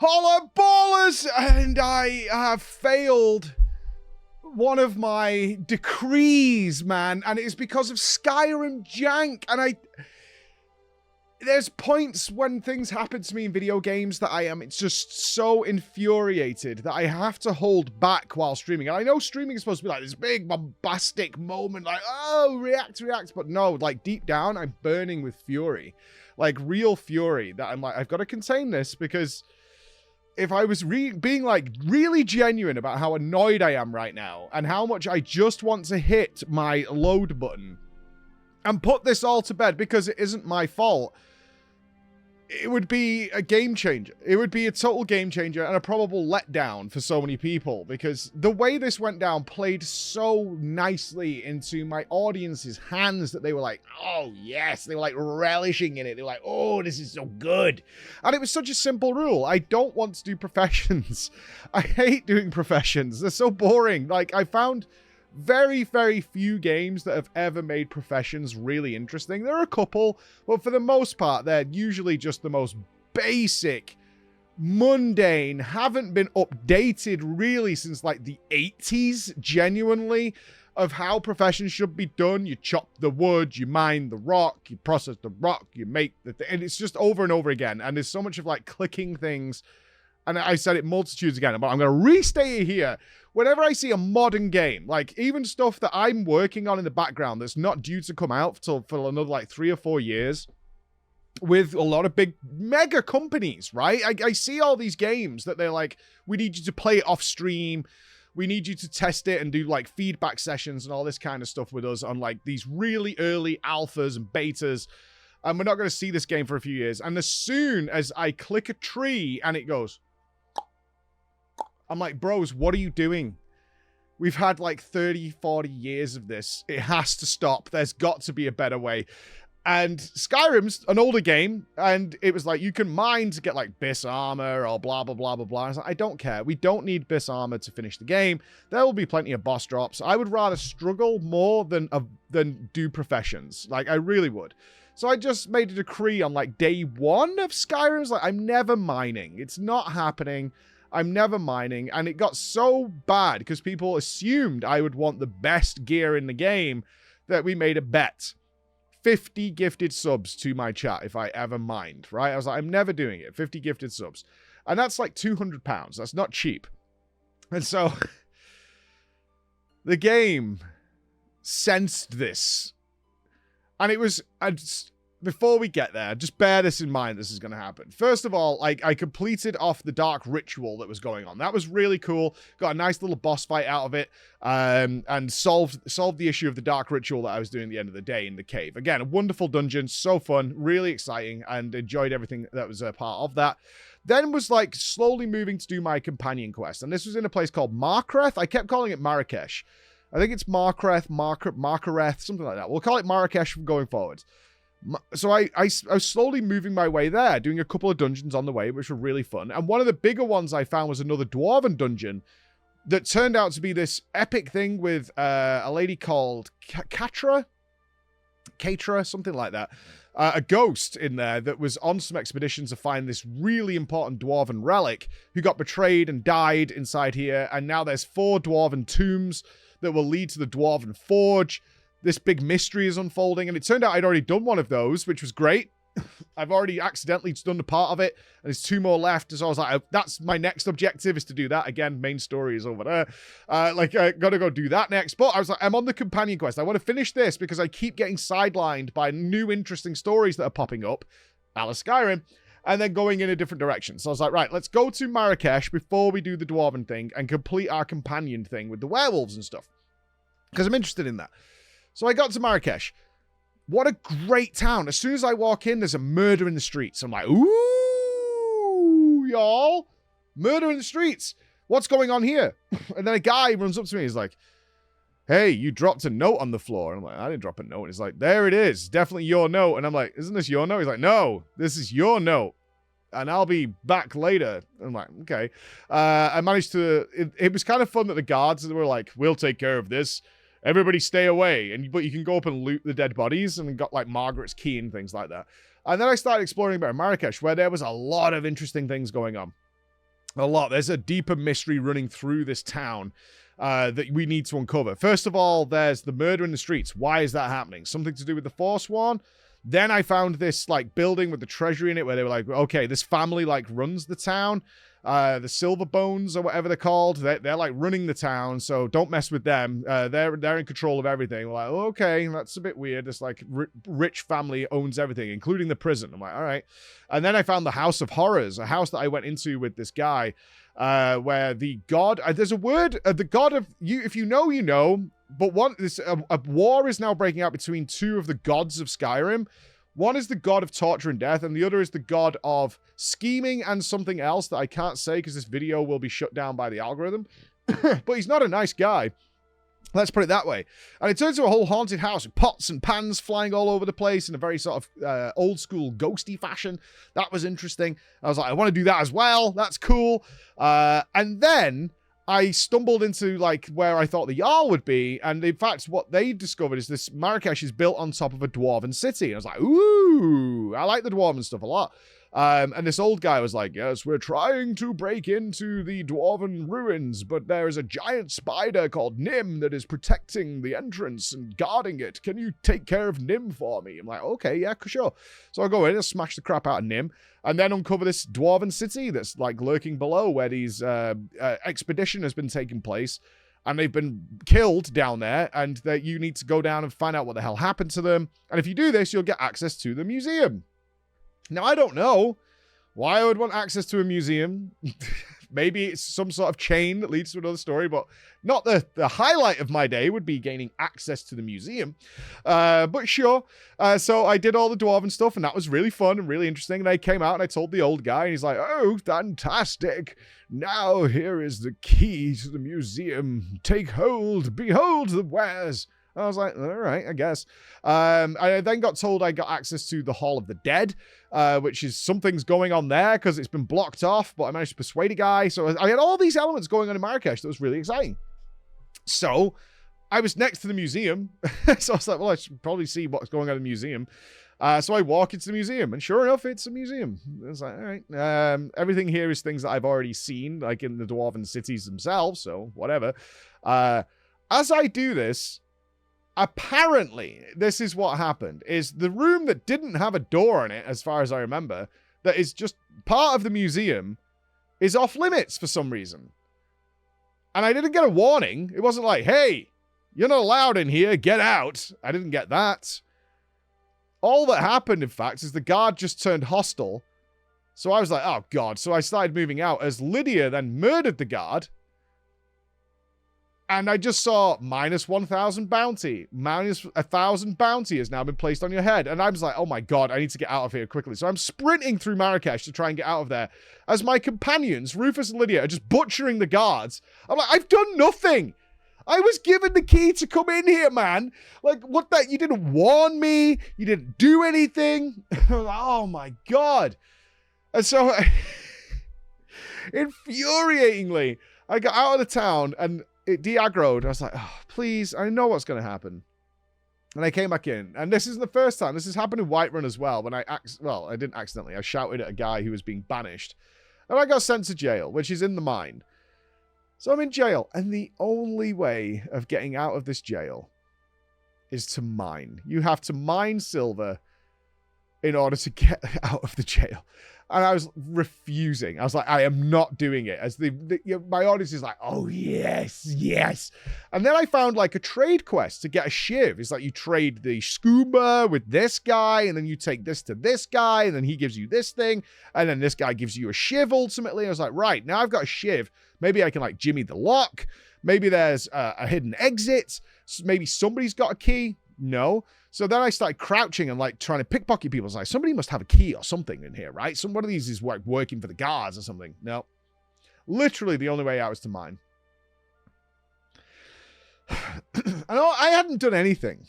Holla ballers! And I have failed one of my decrees, man. And it is because of Skyrim jank. And there's points when things happen to me in video games that it's just so infuriated that I have to hold back while streaming. And I know streaming is supposed to be like this big bombastic moment, like, oh, react. But no, like deep down, I'm burning with fury. Like real fury that I'm like, I've got to contain this, because if I was being like really genuine about how annoyed I am right now and how much I just want to hit my load button and put this all to bed because it isn't my fault, it would be a game changer. It would be a total game changer and a probable letdown for so many people, because the way this went down played so nicely into my audience's hands that they were like, oh yes, they were like relishing in it. They were like, oh, this is so good. And it was such a simple rule. I don't want to do professions. I hate doing professions. They're so boring. Like, I found very, very few games that have ever made professions really interesting. There are a couple, but for the most part, they're usually just the most basic, mundane, haven't been updated really since like the 80s, genuinely, of how professions should be done. You chop the wood, you mine the rock, you process the rock, you make the thing, and it's just over and over again. And there's so much of like clicking things. And I said it multitudes again, but I'm going to restate it here. Whenever I see a modern game, like even stuff that I'm working on in the background that's not due to come out for another like 3 or 4 years, with a lot of big mega companies, right? I see all these games that they're like, we need you to play it off stream. We need you to test it and do like feedback sessions and all this kind of stuff with us on like these really early alphas and betas. And we're not going to see this game for a few years. And as soon as I click a tree and it goes, I'm like, bros, what are you doing? We've had like 30, 40 years of this. It has to stop. There's got to be a better way. And Skyrim's an older game, and it was like, you can mine to get like Bis armor or blah, blah, blah, blah, blah. I was like, I don't care. We don't need Bis armor to finish the game. There will be plenty of boss drops. I would rather struggle more than do professions. Like, I really would. So I just made a decree on like day 1 of Skyrim. It's like, I'm never mining. It's not happening. I'm never mining. And it got so bad because people assumed I would want the best gear in the game that we made a bet. 50 gifted subs to my chat if I ever mined, right? I was like, I'm never doing it. 50 gifted subs. And that's like £200. That's not cheap. And so the game sensed this. And it was... Before we get there, just bear this in mind, this is going to happen. First of all, like, I completed off the dark ritual that was going on. That was really cool. Got a nice little boss fight out of it, and solved the issue of the dark ritual that I was doing at the end of the day in the cave. Again, a wonderful dungeon, so fun, really exciting, and enjoyed everything that was a part of that. Then was, like, slowly moving to do my companion quest, and this was in a place called Markarth. I kept calling it Marrakesh. I think it's Markarth, something like that. We'll call it Marrakesh from going forward. So I was slowly moving my way there, doing a couple of dungeons on the way, which were really fun. And one of the bigger ones I found was another Dwarven dungeon that turned out to be this epic thing with a lady called Katra, something like that. A ghost in there that was on some expedition to find this really important Dwarven relic who got betrayed and died inside here. And now there's 4 Dwarven tombs that will lead to the Dwarven Forge. This big mystery is unfolding, and it turned out I'd already done one of those, which was great. I've already accidentally done a part of it, and there's 2 more left, so I was like, that's my next objective, is to do that. Again, main story is over there. I gotta go do that next, but I was like, I'm on the companion quest. I want to finish this, because I keep getting sidelined by new interesting stories that are popping up, a la Skyrim, and then going in a different direction. So I was like, right, let's go to Marrakesh before we do the Dwarven thing, and complete our companion thing with the werewolves and stuff, because I'm interested in that. So I got to Marrakesh. What a great town. As soon as I walk in, there's a murder in the streets. I'm like, ooh, y'all. Murder in the streets. What's going on here? And then a guy runs up to me. He's like, hey, you dropped a note on the floor. And I'm like, I didn't drop a note. And he's like, there it is. Definitely your note. And I'm like, isn't this your note? He's like, no, this is your note. And I'll be back later. I'm like, okay. I managed to... It was kind of fun that the guards were like, we'll take care of this. Everybody stay away. But you can go up and loot the dead bodies, and got like Margaret's key and things like that. And then I started exploring about Marrakesh, where there was a lot of interesting things going on. A lot. There's a deeper mystery running through this town that we need to uncover. First of all, there's the murder in the streets. Why is that happening? Something to do with the Forsworn? Then I found this, like, building with the treasury in it where they were like, okay, this family, like, runs the town. The Silver Bones or whatever they're called, they're like running the town, so don't mess with them. They're in control of everything. We're like, okay, that's a bit weird. This like rich family owns everything, including the prison. I'm like, all right. And then I found the House of Horrors, a house that I went into with this guy, where the god, there's a word, the god of you. If you know, you know. But a war is now breaking out between two of the gods of Skyrim. One is the god of torture and death, and the other is the god of scheming and something else that I can't say because this video will be shut down by the algorithm. But he's not a nice guy. Let's put it that way. And it turns into a whole haunted house with pots and pans flying all over the place in a very sort of old school ghosty fashion. That was interesting. I was like, I want to do that as well. That's cool. And then I stumbled into, like, where I thought the Jarl would be, and in fact, what they discovered is this Marrakesh is built on top of a Dwarven city. And I was like, ooh, I like the Dwarven stuff a lot. And this old guy was like, yes, we're trying to break into the Dwarven ruins, but there is a giant spider called Nim that is protecting the entrance and guarding it. Can you take care of Nim for me? I'm like, okay, yeah, sure. So I go in and smash the crap out of Nim, and then uncover this Dwarven city that's, like, lurking below where these expedition has been taking place. And they've been killed down there, and that you need to go down and find out what the hell happened to them. And if you do this, you'll get access to the museum. Now, I don't know why I would want access to a museum. Maybe it's some sort of chain that leads to another story, but not the highlight of my day would be gaining access to the museum. But sure. So I did all the Dwarven stuff, and that was really fun and really interesting. And I came out and I told the old guy, and he's like, oh, fantastic. Now here is the key to the museum. Take hold, behold the wares. I was like, all right, I guess. I then got told I got access to the Hall of the Dead, which is something's going on there because it's been blocked off, but I managed to persuade a guy. So I had all these elements going on in Marrakesh that was really exciting. So I was next to the museum. So I was like, well, I should probably see what's going on in the museum. So I walk into the museum, and sure enough, it's a museum. I was like, all right. Everything here is things that I've already seen, like in the Dwarven cities themselves, so whatever. As I do this, apparently, this is what happened, is the room that didn't have a door in it, as far as I remember, that is just part of the museum, is off limits for some reason. And I didn't get a warning. It wasn't like, hey, you're not allowed in here, get out. I didn't get that. All that happened, in fact, is the guard just turned hostile. So I was like, oh god. So I started moving out as Lydia then murdered the guard. And I just saw minus 1,000 bounty. Minus 1,000 bounty has now been placed on your head. And I was like, oh my god, I need to get out of here quickly. So I'm sprinting through Marrakesh to try and get out of there. As my companions, Rufus and Lydia, are just butchering the guards. I'm like, I've done nothing. I was given the key to come in here, man. Like, what that? You didn't warn me. You didn't do anything. Oh my god. And so, infuriatingly, I got out of the town and it de-aggroed. I was like, oh, please, I know what's going to happen. And I came back in. And this isn't the first time. This has happened in Whiterun as well. When I didn't accidentally. I shouted at a guy who was being banished. And I got sent to jail, which is in the mine. So I'm in jail. And the only way of getting out of this jail is to mine. You have to mine silver in order to get out of the jail. And I was refusing. I was like, I am not doing it. As my audience is like, oh, yes, yes. And then I found like a trade quest to get a shiv. It's like you trade the scuba with this guy, and then you take this to this guy, and then he gives you this thing, and then this guy gives you a shiv ultimately. I was like, right, now I've got a shiv. Maybe I can like jimmy the lock. Maybe there's a hidden exit. Maybe somebody's got a key. No. So then I started crouching and like trying to pickpocket people. I was like, somebody must have a key or something in here, right? One of these is working for the guards or something. No. Literally the only way out was to mine. I hadn't done anything.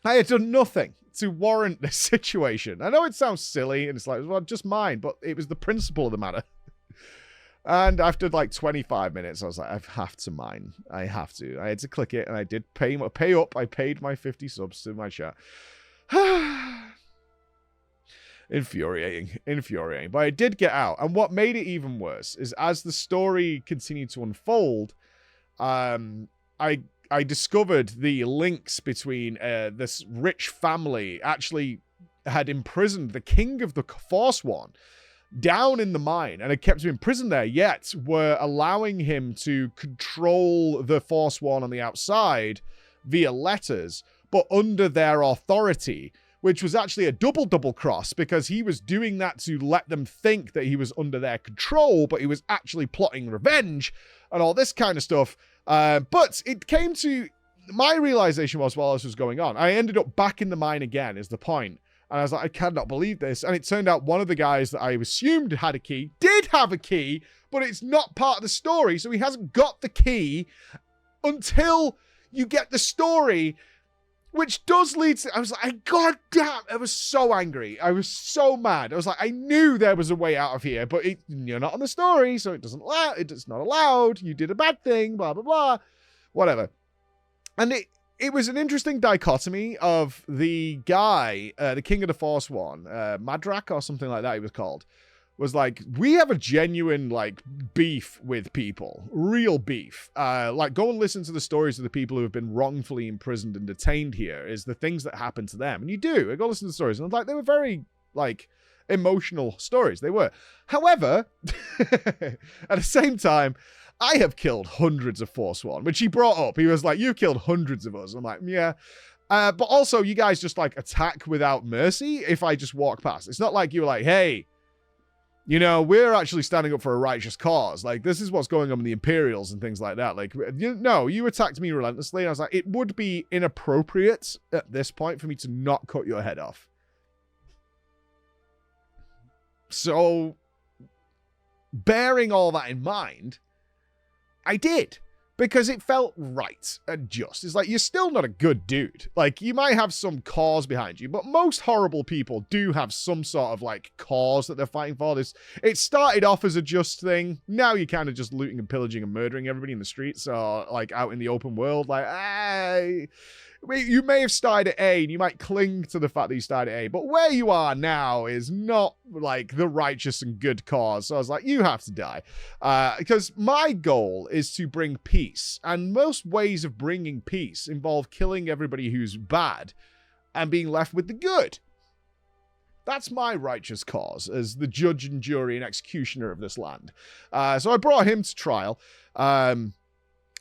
I had done nothing to warrant this situation. I know it sounds silly and it's like, well, just mine, but it was the principle of the matter. And after like 25 minutes, I was like, I have to mine. I have to. I had to click it, and I did pay up. I paid my 50 subs to my chat. Infuriating. But I did get out. And what made it even worse is as the story continued to unfold, I discovered the links between this rich family actually had imprisoned the king of the Forsworn down in the mine and had kept him imprisoned there, yet were allowing him to control the Forsworn on the outside via letters, but under their authority, which was actually a double cross because he was doing that to let them think that he was under their control, but he was actually plotting revenge and all this kind of stuff. But it came to my realization while this was going on, I ended up back in the mine again is the point. And I was like, I cannot believe this. And it turned out one of the guys that I assumed had a key did have a key, but it's not part of the story. So he hasn't got the key until you get the story, which does lead to... I was like, God damn, I was so angry. I was so mad. I was like, I knew there was a way out of here, but you're not on the story, so it's not allowed. You did a bad thing, blah, blah, blah. Whatever. And it was an interesting dichotomy of the guy, the King of the Forsworn, Madrak or something like that he was called, was like, we have a genuine, like, beef with people. Real beef. Like, go and listen to the stories of the people who have been wrongfully imprisoned and detained here, is the things that happen to them. And you do. I go listen to the stories, and like, they were very, like, emotional stories. They were. However, at the same time, I have killed hundreds of Forsworn, which he brought up. He was like, you killed hundreds of us. I'm like, yeah. But also, you guys just, like, attack without mercy if I just walk past. It's not like you were like, hey, you know, we're actually standing up for a righteous cause. Like, this is what's going on in the Imperials and things like that. Like, you attacked me relentlessly. And I was like, it would be inappropriate at this point for me to not cut your head off. So, bearing all that in mind, I did, because it felt right and just. It's like, you're still not a good dude. Like, you might have some cause behind you, but most horrible people do have some sort of, like, cause that they're fighting for. It started off as a just thing. Now you're kind of just looting and pillaging and murdering everybody in the streets or, like, out in the open world. Like, you may have started at A, and you might cling to the fact that you started at A, but where you are now is not, like, the righteous and good cause. So I was like, you have to die. Because my goal is to bring peace, and most ways of bringing peace involve killing everybody who's bad and being left with the good. That's my righteous cause as the judge and jury and executioner of this land. So I brought him to trial.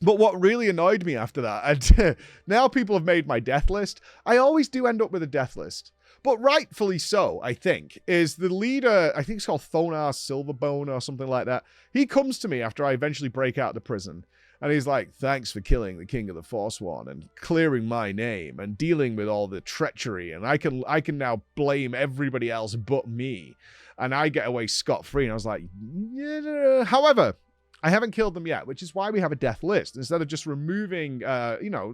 But what really annoyed me after that, and now people have made my death list, I always do end up with a death list. But rightfully so, I think, is the leader, I think it's called Thonar Silverbone or something like that. He comes to me after I eventually break out of the prison, and he's like, thanks for killing the King of the Forsworn and clearing my name and dealing with all the treachery, and I can now blame everybody else but me, and I get away scot-free. And I was like, yeah. However, I haven't killed them yet, which is why we have a death list. Instead of just removing,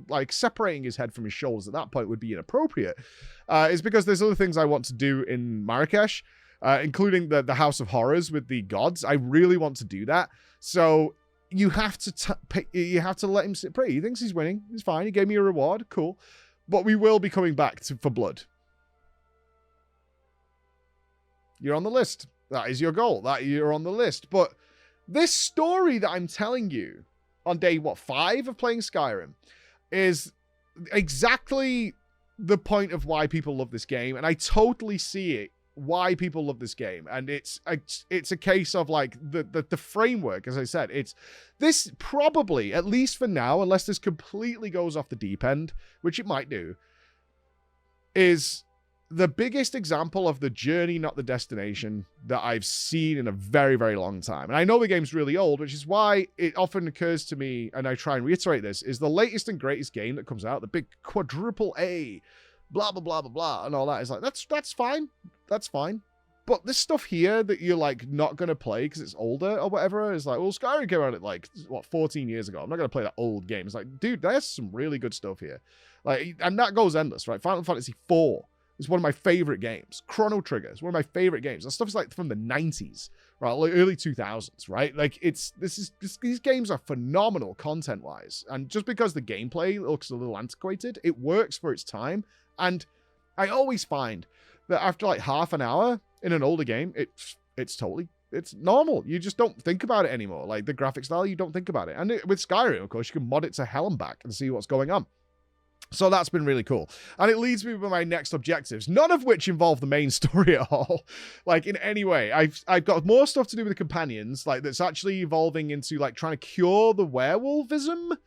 like separating his head from his shoulders at that point would be inappropriate. Is because there's other things I want to do in Marrakesh, including the House of Horrors with the gods. I really want to do that. So you have to let him sit pretty. He thinks he's winning. He's fine. He gave me a reward. Cool. But we will be coming back for blood. You're on the list. That is your goal. That you're on the list. But this story that I'm telling you on day, 5 of playing Skyrim is exactly the point of why people love this game. And I totally see it, why people love this game. And it's a case of, like, the framework, as I said. It's this probably, at least for now, unless this completely goes off the deep end, which it might do, is the biggest example of the journey, not the destination, that I've seen in a very, very long time. And I know the game's really old, which is why it often occurs to me, and I try and reiterate this, is the latest and greatest game that comes out, the big quadruple A, blah, blah, blah, blah, blah, and all that is like, that's fine. That's fine. But this stuff here that you're, like, not going to play because it's older or whatever, is like, well, Skyrim came out at, like, 14 years ago. I'm not going to play that old game. It's like, dude, there's some really good stuff here. Like, and that goes endless, right? Final Fantasy IV. It's one of my favorite games. Chrono Trigger is one of my favorite games. That stuff is like from the 90s, right? Like early 2000s, right? Like these games are phenomenal content-wise. And just because the gameplay looks a little antiquated, it works for its time. And I always find that after like half an hour in an older game, it's normal. You just don't think about it anymore. Like the graphic style, you don't think about it. And with Skyrim, of course, you can mod it to hell and back and see what's going on. So that's been really cool. And it leads me with my next objectives, none of which involve the main story at all. Like in any way. I've got more stuff to do with the companions, like that's actually evolving into like trying to cure the werewolfism.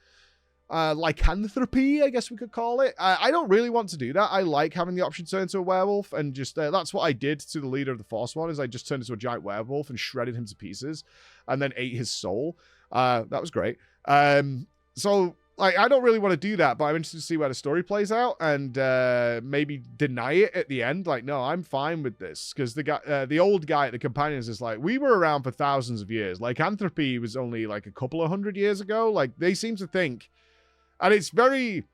Lycanthropy, I guess we could call it. I don't really want to do that. I like having the option to turn into a werewolf, and just that's what I did to the leader of the Forsworn, is I just turned into a giant werewolf and shredded him to pieces and then ate his soul. That was great. So like, I don't really want to do that, but I'm interested to see where the story plays out and maybe deny it at the end. Like, no, I'm fine with this, because the guy, the old guy at the companions is like, we were around for thousands of years. Lycanthropy was only like a couple of 100 years ago. Like, they seem to think, and it's very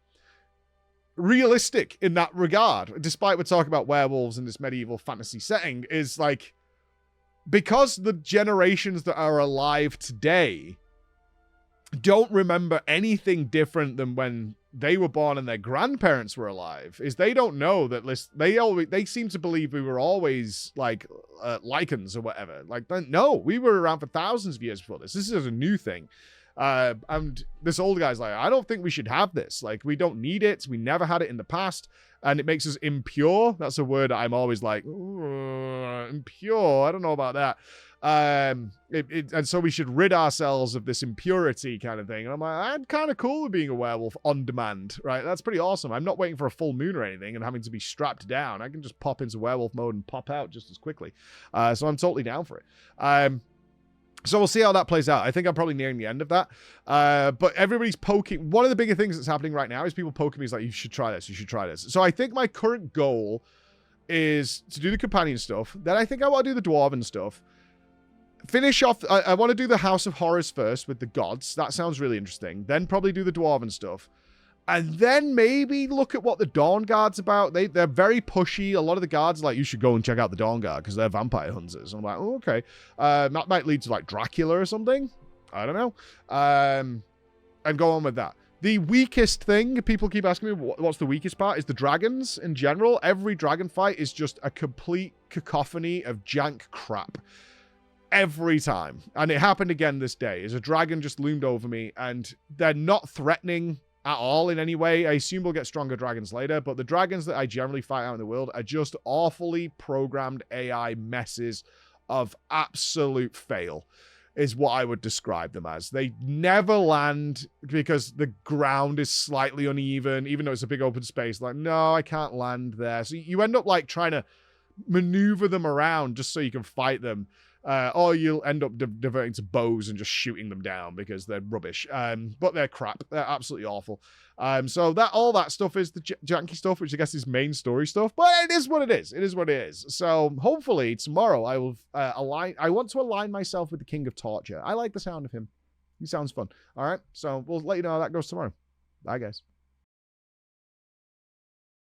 realistic in that regard, despite we're talking about werewolves in this medieval fantasy setting, is like, because the generations that are alive today don't remember anything different than when they were born and their grandparents were alive, is they don't know that they seem to believe we were always like lichens or whatever. Like, no, we were around for thousands of years before this. This is a new thing. And this old guy's like, I don't think we should have this. Like, we don't need it. We never had it in the past. And it makes us impure. That's a word that I'm always like, impure. I don't know about that. And so we should rid ourselves of this impurity kind of thing. And I'm like, I'm kind of cool with being a werewolf on demand, right? That's pretty awesome. I'm not waiting for a full moon or anything and having to be strapped down. I can just pop into werewolf mode and pop out just as quickly. So I'm totally down for it. So we'll see how that plays out. I think I'm probably nearing the end of that. But everybody's poking. One of the bigger things that's happening right now is people poking me. It's like, you should try this. You should try this. So I think my current goal is to do the companion stuff. Then I think I want to do the Dwarven stuff. Finish off. I want to do the House of Horrors first with the gods. That sounds really interesting. Then probably do the Dwarven stuff. And then maybe look at what the Dawn Guard's about. They're very pushy. A lot of the guards are like, you should go and check out the Dawn Guard because they're vampire hunters. And I'm like, oh, okay. That might lead to like Dracula or something. I don't know. And go on with that. The weakest thing, people keep asking me, what's the weakest part, is the dragons in general. Every dragon fight is just a complete cacophony of jank crap. Every time. And it happened again this day. As a dragon just loomed over me, and they're not threatening at all in any way. I assume we'll get stronger dragons later, but the dragons that I generally fight out in the world are just awfully programmed AI messes of absolute fail, is what I would describe them as. They never land because the ground is slightly uneven, even though it's a big open space. Like, no, I can't land there. So you end up like trying to maneuver them around just so you can fight them. Or you'll end up diverting to bows and just shooting them down because they're rubbish. But they're crap. They're absolutely awful. So all that stuff is the janky stuff, which I guess is main story stuff. But it is what it is. It is what it is. So hopefully tomorrow I will I want to align myself with the King of Torture. I like the sound of him. He sounds fun. All right. So we'll let you know how that goes tomorrow. Bye, guys.